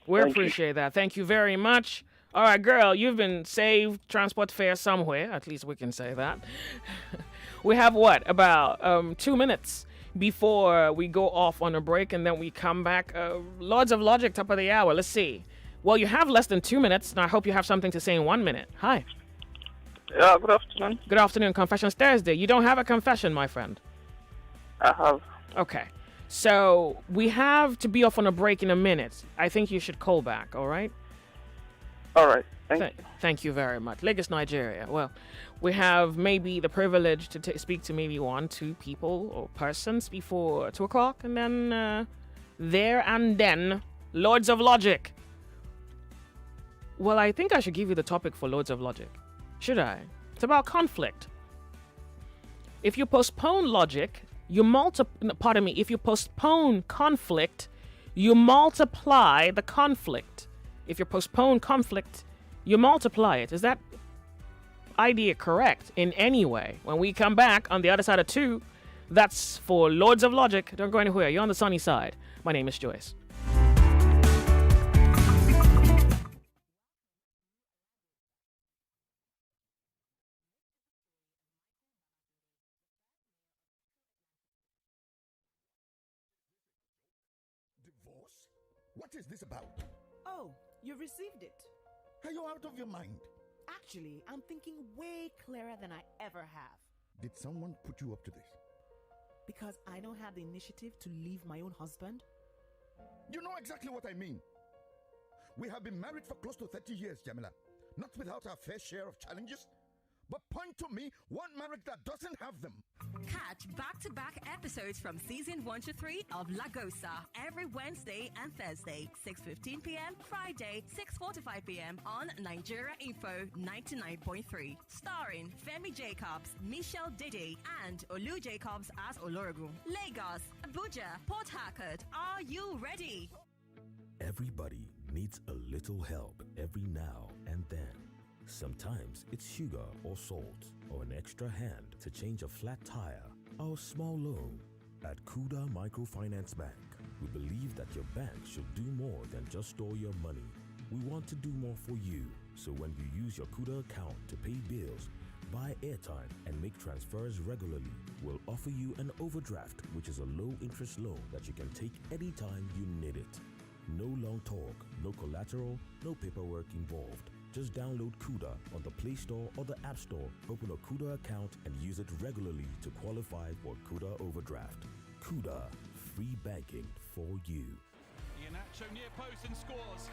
We appreciate that. Thank you very much. All right, girl, you've been saved transport fare somewhere. At least we can say that. We have what? About 2 minutes before we go off on a break and then we come back. Lords of Logic, top of the hour. Let's see. Well, you have less than 2 minutes, and I hope you have something to say in 1 minute. Hi. Yeah, good afternoon. Good afternoon. Confessions Thursday. You don't have a confession, my friend? I have. Okay. So we have to be off on a break in a minute. I think you should call back, all right? All right. Thank you. Thank you very much. Lagos, Nigeria. Well, we have maybe the privilege to speak to maybe 1-2 people or persons before 2 o'clock, and then there and then, Lords of Logic. Well, I think I should give you the topic for Lords of Logic. Should I? It's about conflict. If you postpone logic, if you postpone conflict, you multiply the conflict. If you postpone conflict, you multiply it. Is that idea correct in any way? When we come back on the other side of 2, that's for Lords of Logic. Don't go anywhere. You're on the sunny side. My name is Joyce. What is this about? Oh, you received it. Are you out of your mind? Actually, I'm thinking way clearer than I ever have. Did someone put you up to this? Because I don't have the initiative to leave my own husband? You know exactly what I mean. We have been married for close to 30 years, Jamila. Not without our fair share of challenges. But point to me one marriage that doesn't have them. Catch back-to-back episodes from season 1 to 3 of Lagosa every Wednesday and Thursday, 6:15 p.m., Friday, 6:45 p.m. on Nigeria Info 99.3. Starring Femi Jacobs, Michelle Dede, and Olu Jacobs as Olorogun. Lagos, Abuja, Port Harcourt. Are you ready? Everybody needs a little help every now and then. Sometimes it's sugar or salt or an extra hand to change a flat tire or a small loan. At Kuda Microfinance Bank, we believe that your bank should do more than just store your money. We want to do more for you, so when you use your Kuda account to pay bills, buy airtime, and make transfers regularly, we'll offer you an overdraft, which is a low-interest loan that you can take anytime you need it. No long talk, no collateral, no paperwork involved. Just download Kuda on the Play Store or the App Store, open a Kuda account, and use it regularly to qualify for Kuda Overdraft. Kuda, free banking for you. Iheanacho near post and scores.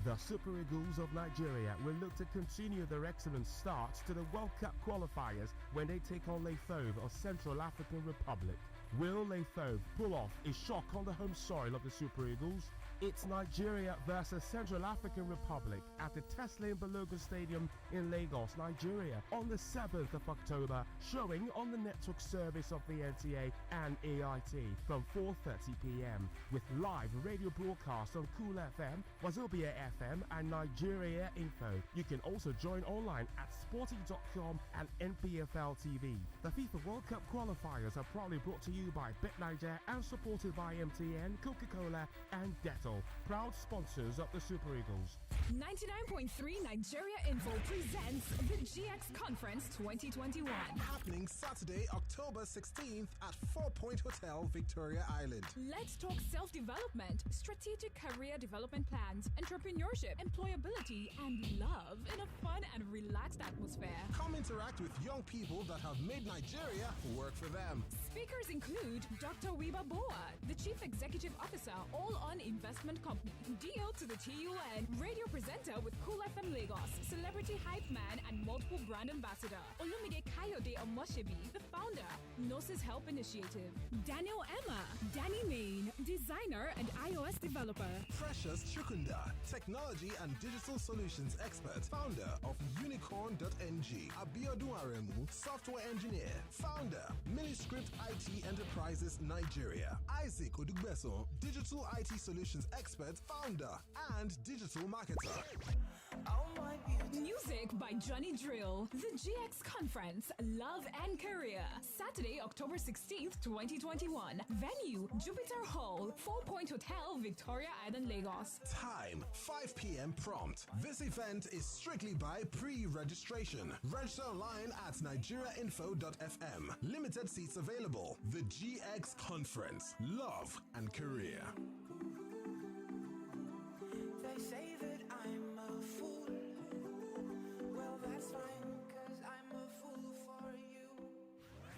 The Super Eagles of Nigeria will look to continue their excellent start to the World Cup qualifiers when they take on Lesotho of Central African Republic. Will Lesotho pull off a shock on the home soil of the Super Eagles? It's Nigeria versus Central African Republic at the Tesla Balogun Stadium in Lagos, Nigeria on the 7th of October, showing on the network service of the NTA and AIT from 4:30 p.m. with live radio broadcast on Cool FM, Wazobia FM and Nigeria Info. You can also join online at sporting.com and NPFL TV. The FIFA World Cup qualifiers are proudly brought to you by BetNiger and supported by MTN, Coca-Cola and Dettol, proud sponsors of the Super Eagles. 99.3 Nigeria Info presents the GX Conference 2021. Happening Saturday, October 16th at 4 Point Hotel, Victoria Island. Let's talk self-development, strategic career development plans, entrepreneurship, employability, and love in a fun and relaxed atmosphere. Come interact with young people that have made Nigeria work for them. Speakers include Dr. Wiba Boa, the Chief Executive Officer, All On Investment Company, DO to the TUN, radio presenter with Cool FM Lagos, celebrity hype man and multiple brand ambassador, Olumide Kayode Omoshebi, the founder, Gnosis Help Initiative, Daniel Emma, Danny Main, designer and iOS developer, Precious Chukunda, technology and digital solutions expert, founder of Unicorn.ng, Abiodun Aremu, software engineer, founder, Miniscript IT Enterprises Nigeria, Isaac Odugbeso, digital IT solutions expert, founder, and digital marketer. Music by Johnny Drill. The GX Conference, Love and Career. Saturday, October 16th, 2021. Venue, Jupiter Hall, 4 Point Hotel, Victoria Island, Lagos. Time 5 p.m. prompt. This event is strictly by pre-registration. Register online at nigeriainfo.fm. Limited seats available. The GX Conference. Love and Career. They say that I'm a fool. Well, that's fine, 'cause I'm a fool for you.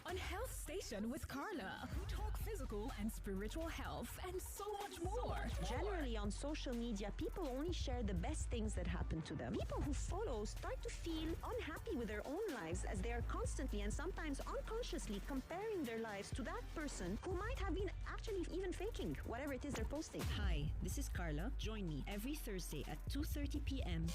On Health Station with Carla, we talk physical and spiritual health and so much more. Generally, on social media, people only share the best things that happen to them. People who follow start to feel unhappy with their own lives as they are constantly and sometimes unconsciously comparing their lives to that person who might have been actually even faking whatever it is they're posting. Hi, this is Carla. Join me every Thursday at 2:30 p.m.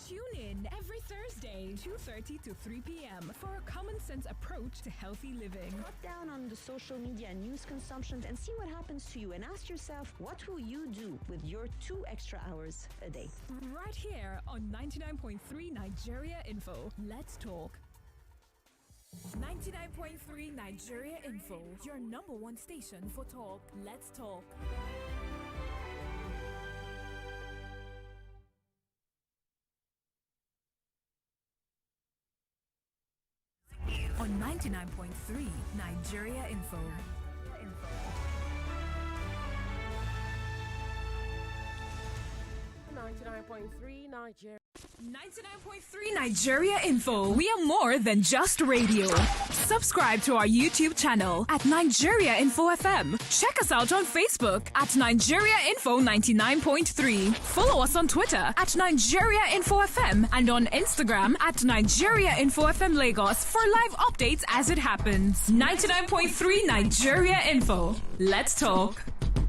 Tune in every Thursday, 2:30 to 3 p.m. for a common sense approach to healthy living. Cut down on the social media news consumption and see what happens to you, and ask yourself, what will you do with your 2 extra hours a day? Right here on 99.3 Nigeria Info. Let's talk. 99.3 Nigeria Info, your number one station for talk. Let's talk. On 99.3 Nigeria Info. 99.3 Nigeria. 99.3 Nigeria Info. We are more than just radio. Subscribe to our YouTube channel at Nigeria Info FM. Check us out on Facebook at Nigeria Info 99.3. Follow us on Twitter at Nigeria Info FM and on Instagram at Nigeria Info FM Lagos for live updates as it happens. 99.3 Nigeria Info. Let's talk.